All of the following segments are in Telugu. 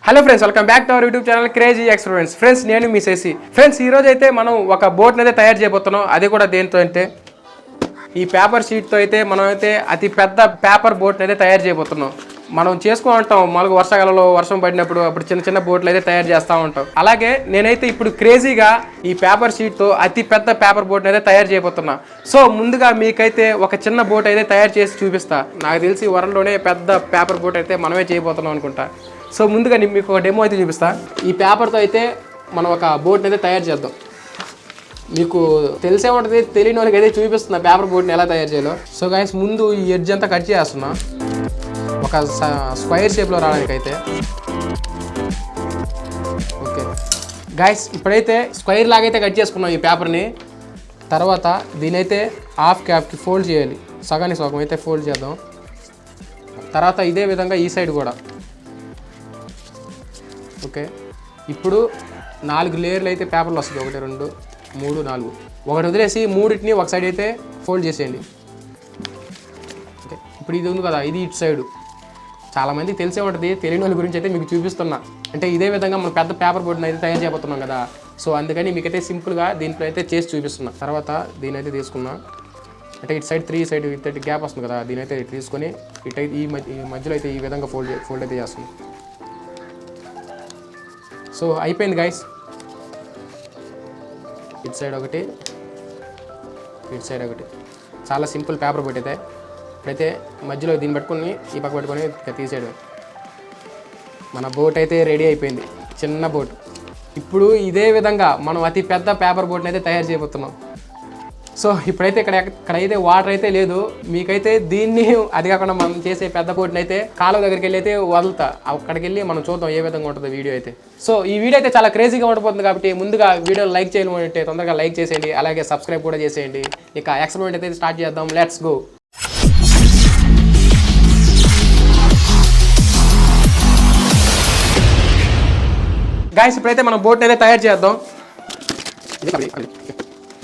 Hello friends, welcome back to our YouTube channel crazy experiments. Friends, నేను మీ శశి. ఫ్రెండ్స్, ఈ రోజు అయితే మనం ఒక బోట్ని అయితే తయారు చేయబోతున్నాం. అది కూడా దేంతో అంటే ఈ పేపర్ షీట్తో అయితే మనం అయితే అతి పెద్ద పేపర్ బోట్ని అయితే తయారు చేయబోతున్నాం. మనం చేసుకుని ఉంటాం మామూలుగా వర్షాకాలంలో వర్షం పడినప్పుడు అప్పుడు చిన్న చిన్న బోట్లు అయితే తయారు చేస్తూ ఉంటాం. అలాగే నేనైతే ఇప్పుడు క్రేజీగా ఈ పేపర్ షీట్తో అతి పెద్ద పేపర్ బోట్ని అయితే తయారు చేయబోతున్నా. సో ముందుగా మీకైతే ఒక చిన్న బోట్ అయితే తయారు చేసి చూపిస్తా. నాకు తెలిసి వరల్డ్లోనే పెద్ద పేపర్ బోట్ అయితే మనమే చేయబోతున్నాం అనుకుంటా. సో ముందుగా నేను మీకు ఒక డెమో అయితే చూపిస్తా. ఈ పేపర్తో అయితే మనం ఒక బోట్ని అయితే తయారు చేద్దాం. మీకు తెలిసే ఉంటుంది, తెలియని వాళ్ళకి అయితే చూపిస్తున్నా పేపర్ బోట్ని ఎలా తయారు చేయాలో. సో గైస్, ముందు ఈ ఎడ్జ్ అంతా కట్ చేస్తున్నా ఒక స్క్వైర్ షేప్లో రావడానికి అయితే. ఓకే గైస్, ఇప్పుడైతే స్క్వైర్ లాగైతే కట్ చేసుకున్నాం ఈ పేపర్ని. తర్వాత దీని అయితే హాఫ్ క్యాప్కి ఫోల్డ్ చేయాలి. సగానికి సగం అయితే ఫోల్డ్ చేద్దాం. తర్వాత ఇదే విధంగా ఈ సైడ్ కూడా. ఓకే, ఇప్పుడు 4 లేయర్లు అయితే పేపర్లు వస్తుంది. 1 2 3 4. ఒకటి వదిలేసి మూడింటిని ఒక సైడ్ అయితే ఫోల్డ్ చేసేయండి. ఓకే, ఇప్పుడు ఇది ఉంది కదా, ఇది ఇటు సైడు. చాలామందికి తెలిసే ఉంటుంది, తెలియని వాళ్ళ గురించి అయితే మీకు చూపిస్తున్నా. అంటే ఇదే విధంగా మనం పెద్ద పేపర్ బోర్డుని అయితే తయారు చేయబోతున్నాం కదా. సో అందుకని మీకైతే సింపుల్గా దీంట్లో అయితే చేసి చూపిస్తున్నా. తర్వాత దీని అయితే తీసుకున్నా. అంటే ఇటు సైడ్ 3 సైడ్ ఇటు గ్యాప్ వస్తుంది కదా, దీని అయితే తీసుకొని ఇటు ఈ మధ్యలో అయితే ఈ విధంగా ఫోల్డ్ అయితే చేస్తుంది. సో అయిపోయింది గైస్. ఇటు సైడ్ ఒకటి, ఇటు సైడ్ ఒకటి. చాలా సింపుల్ పేపర్ బోట్ అయితే. ఇప్పుడైతే మధ్యలో దీన్ని పట్టుకొని ఈ పక్క పట్టుకొని తీసేయడం. మన బోట్ అయితే రెడీ అయిపోయింది, చిన్న బోట్. ఇప్పుడు ఇదే విధంగా మనం అతి పెద్ద పేపర్ బోట్ని అయితే తయారు చేయబోతున్నాం. సో ఇప్పుడైతే ఇక్కడైతే వాటర్ అయితే లేదు. మీకైతే దీన్ని అది కాకుండా మనం చేసే పెద్ద బోట్ని అయితే కాలువ దగ్గరికి వెళ్ళి అయితే వదులుతా. అక్కడికి వెళ్ళి మనం చూద్దాం ఏ విధంగా ఉంటుంది వీడియో అయితే. సో ఈ వీడియో అయితే చాలా క్రేజీగా ఉండిపోతుంది కాబట్టి ముందుగా వీడియోని లైక్ చేయాలంటే తొందరగా లైక్ చేసేయండి. అలాగే సబ్స్క్రైబ్ కూడా చేసేయండి. ఇక ఎక్స్పెరిమెంట్ అయితే స్టార్ట్ చేద్దాం. Let's go. గైస్, ఇప్పుడైతే మనం బోట్ని అయితే తయారు చేద్దాం.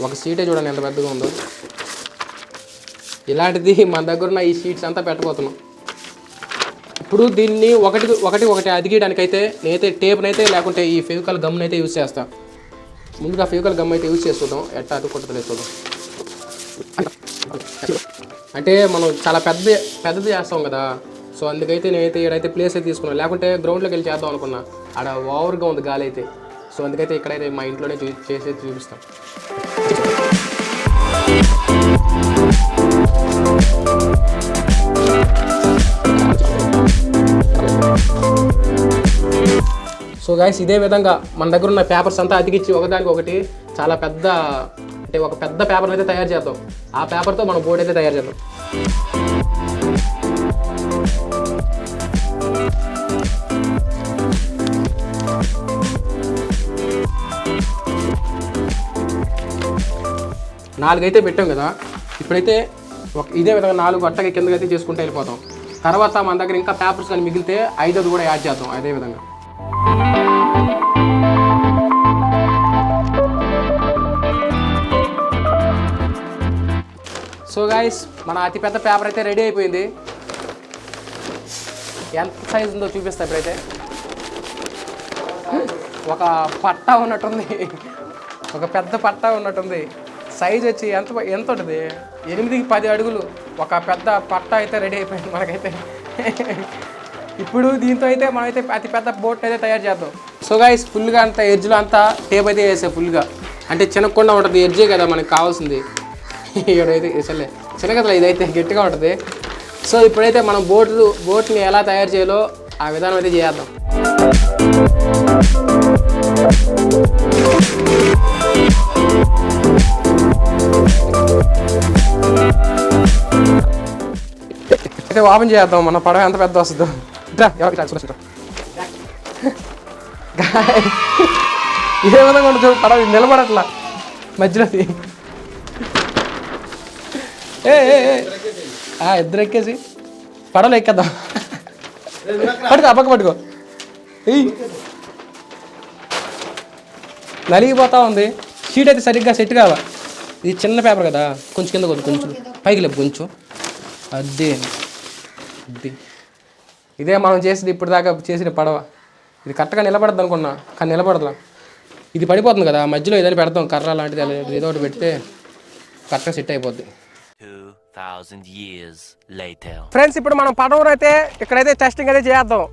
ఒక సీటే చూడండి ఎంత పెద్దగా ఉందో. ఇలాంటిది మన దగ్గర ఉన్న ఈ షీట్స్ అంతా పెట్టబోతున్నాం. ఇప్పుడు దీన్ని ఒకటి అదిగేయడానికి అయితే నేనైతే టేప్ని అయితే లేకుంటే ఈ ఫెవికల్ గమ్ని అయితే యూజ్ చేస్తాను. ముందుగా ఫెవికల్ గమ్ అయితే యూజ్ చేస్తుందాం. ఎట్లా అతుక్కుంటుందో చూద్దాం. అంటే మనం చాలా పెద్దది చేస్తాం కదా. సో అందుకైతే నేనైతే ఇక్కడైతే ప్లేస్ అయితే తీసుకున్నాను. లేకుంటే గ్రౌండ్లోకి వెళ్ళి చేద్దాం అనుకున్నా. ఆడ ఓవర్గా ఉంది గాలి అయితే. సో అందుకైతే ఇక్కడైతే మా ఇంట్లోనే చేసి చూపిస్తాం. సో గైస్, ఇదే విధంగా మన దగ్గర ఉన్న పేపర్స్ అంతా అతికిచ్చి ఒకదానికి ఒకటి చాలా పెద్ద, అంటే ఒక పెద్ద పేపర్ అయితే తయారు చేద్దాం. ఆ పేపర్తో మనం బోర్డు అయితే తయారు చేద్దాం. నాలుగైతే పెట్టాం కదా. ఇప్పుడైతే ఇదే విధంగా 4 అట్టకి కిందకి అయితే చేసుకుంటూ వెళ్ళిపోతాం. తర్వాత మన దగ్గర ఇంకా పేపర్స్ కానీ మిగిలితే 5ది కూడా యాడ్ చేద్దాం అదే విధంగా. సో గైస్, మన అతిపెద్ద పేపర్ అయితే రెడీ అయిపోయింది. ఎంత సైజు ఉందో చూపిస్తా. ఇప్పుడైతే ఒక పట్టా ఉన్నట్టుంది, ఒక పెద్ద పట్టా ఉన్నట్టుంది. సైజ్ వచ్చి ఎంత ఉంటుంది, 8కి 10 అడుగులు. ఒక పెద్ద పట్టా అయితే రెడీ అయిపోయింది మనకైతే. ఇప్పుడు దీంతో అయితే మనమైతే అతి పెద్ద బోట్ అయితే తయారు చేద్దాం. సో గైస్, ఫుల్గా అంతా ఎడ్జ్లో అంతా టేప్ అయితే వేసాయి ఫుల్గా. అంటే చిన్నకుండా ఉంటుంది, ఎడ్జే కదా మనకు కావాల్సింది. ఇక్కడైతే చిన్న కదా, ఇదైతే గట్టిగా ఉంటుంది. సో ఇప్పుడైతే మనం బోట్ని ఎలా తయారు చేయాలో ఆ విధానం అయితే చేద్దాం. అయితే ఓపెన్ చేద్దాం. మన పడవ ఎంత పెద్ద వస్తుందో. ఇదే విధంగా ఉంటుంది పడవ, నిలబడట్లా మధ్యలోది. ఇద్దరు ఎక్కేసి పడవలో ఎక్కేద్దాం. పట్టుకో, అప్పక పట్టుకో. నలిగిపోతా ఉంది. షీట్ అయితే సరిగ్గా సెట్ కావా. ఇది చిన్న పేపర్ కదా, కొంచెం కింద కొంచెం పైకి లేపు కొంచెం. అది ఇదే మనం చేసింది ఇప్పుడు దాకా చేసిన పడవ. ఇది కరెక్ట్గా నిలబడద్దు అనుకున్నా, కానీ నిలబడదు. ఇది పడిపోతుంది కదా, మధ్యలో ఏదైనా పెడతాం కర్ర లాంటిది ఏదో ఒకటి పెడితే కరెక్ట్గా సెట్ అయిపోద్ది. ఫ్రెండ్స్ ఇప్పుడు మనం పడవను అయితే ఇక్కడైతే టెస్టింగ్ అయితే చేద్దాం.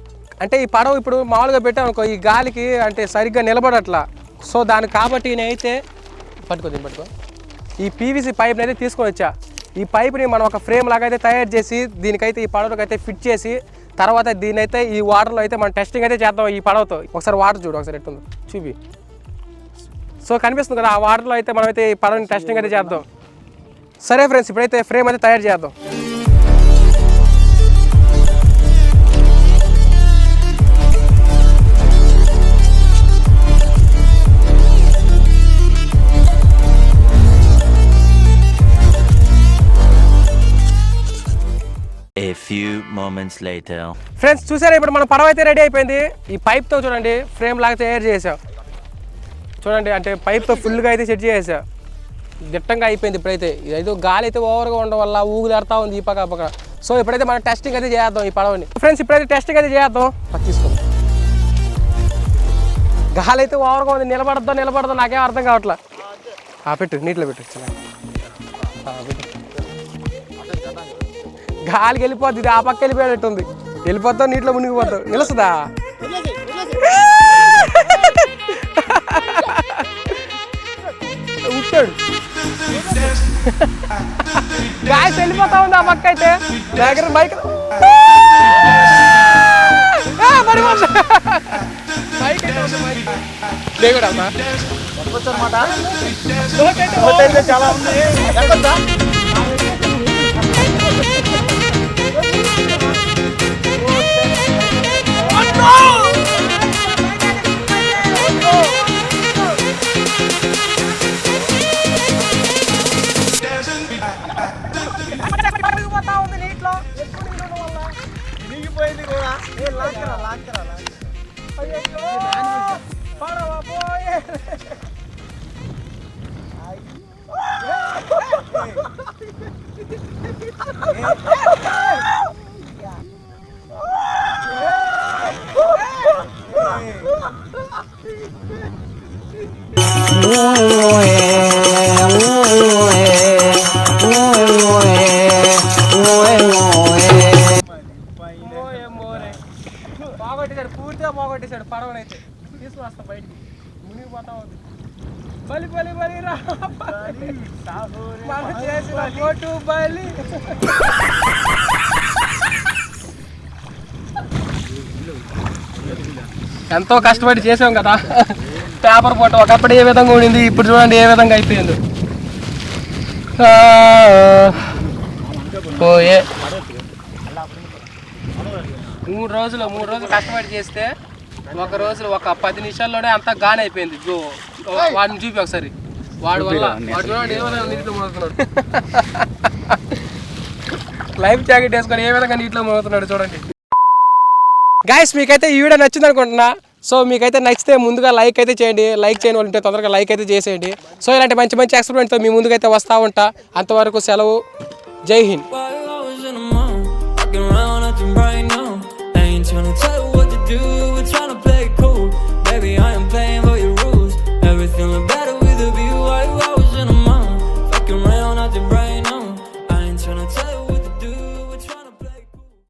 అంటే ఈ పడవ ఇప్పుడు మామూలుగా పెట్టాం అనుకో, ఈ గాలికి అంటే సరిగ్గా నిలబడట్లా. సో దానికి కాబట్టి నేనైతే పట్టుకో ఈ పీవీసీ పైప్ని అయితే తీసుకొని వచ్చా. ఈ పైప్ని మనం ఒక ఫ్రేమ్ లాగా అయితే తయారు చేసి దీనికైతే ఈ పడవకి అయితే ఫిట్ చేసి తర్వాత దీని అయితే ఈ వాటర్లో అయితే మనం టెస్టింగ్ అయితే చేద్దాం ఈ పడవతో. ఒకసారి వాటర్ చూడు, ఒకసారి ఎట్టుందో చూపి. సో కనిపిస్తుంది కదా, ఆ వాటర్లో అయితే మనమైతే ఈ పడవని టెస్టింగ్ అయితే చేద్దాం. సరే ఫ్రెండ్స్, ఇప్పుడైతే ఫ్రేమ్ అయితే తయారు చేద్దాం. A few moments later. Friends చూసారా, ఇప్పుడు మన పడవ అయితే రెడీ అయిపోయింది. ఈ పైప్తో చూడండి ఫ్రేమ్ లాగా తయారు చేసాం. చూడండి అంటే పైప్తో ఫుల్గా అయితే సెట్ చేసా, దిట్టంగా అయిపోయింది. ఇప్పుడైతే ఇదైతే గాలి అయితే ఓవర్గా ఉండడం వల్ల ఊగుదాడుతూ ఉంది ఈ పక్క. సో ఇప్పుడైతే మనం టెస్టింగ్ అయితే చేద్దాం ఈ పడవని. ఫ్రెండ్స్ ఇప్పుడైతే టెస్టింగ్ అయితే చేద్దాం. తీసుకోండి. గాలి అయితే ఓవర్గా ఉంది, నిలబడద్దో నాకేం అర్థం కావట్లా. పెట్టు, నీటిలో పెట్టు. గాలికి వెళ్ళిపోద్ది, ఇది ఆ పక్క వెళ్ళిపోయినట్టుంది. వెళ్ళిపోతావు, నీటిలో మునిగిపోతావు. నిలుస్తుందా? ఉంటాడు. గాలి వెళ్ళిపోతా ఉంది ఆ పక్క అయితే. దగ్గర బైక్ చాలా ఉంది. పోగొట్టేశాడు, పూర్తిగా పోగొట్టేశాడు పడవనైతే. తీసుకువస్తా బయటికి, మునిగిపోతా ఉంది. బలి రా మనం చేసిన బోటు బలి. ఎంతో కష్టపడి చేసాం కదా పేపర్ బోట్. ఒకప్పుడు ఏ విధంగా ఉండింది, ఇప్పుడు చూడండి ఏ విధంగా అయిపోయింది. పోయే 3 రోజులు కష్టపడి చేస్తే ఒక రోజులో ఒక 10 నిమిషాల్లోనే అంతా గాని అయిపోయింది. వాడిని చూపి ఒకసారి, వాడి వల్ల వాడు చూడండి ఏ విధంగా నీటిలో మోగుతున్నాడు. లైఫ్ జాకెట్ వేసుకొని ఏ విధంగా నీటిలో మోగుతున్నాడు చూడండి. గైస్ మీకైతే ఈ వీడియో నచ్చింది అనుకుంటున్నా. సో మీకైతే నచ్చితే ముందుగా లైక్ అయితే చేయండి. లైక్ చేయని వాళ్ళు ఉంటే తొందరగా లైక్ అయితే చేసేయండి. సో ఇలాంటి మంచి ఎక్స్పెరిమెంట్తో మీ ముందుకైతే వస్తూ ఉంటా. అంతవరకు సెలవు. జై హింద్.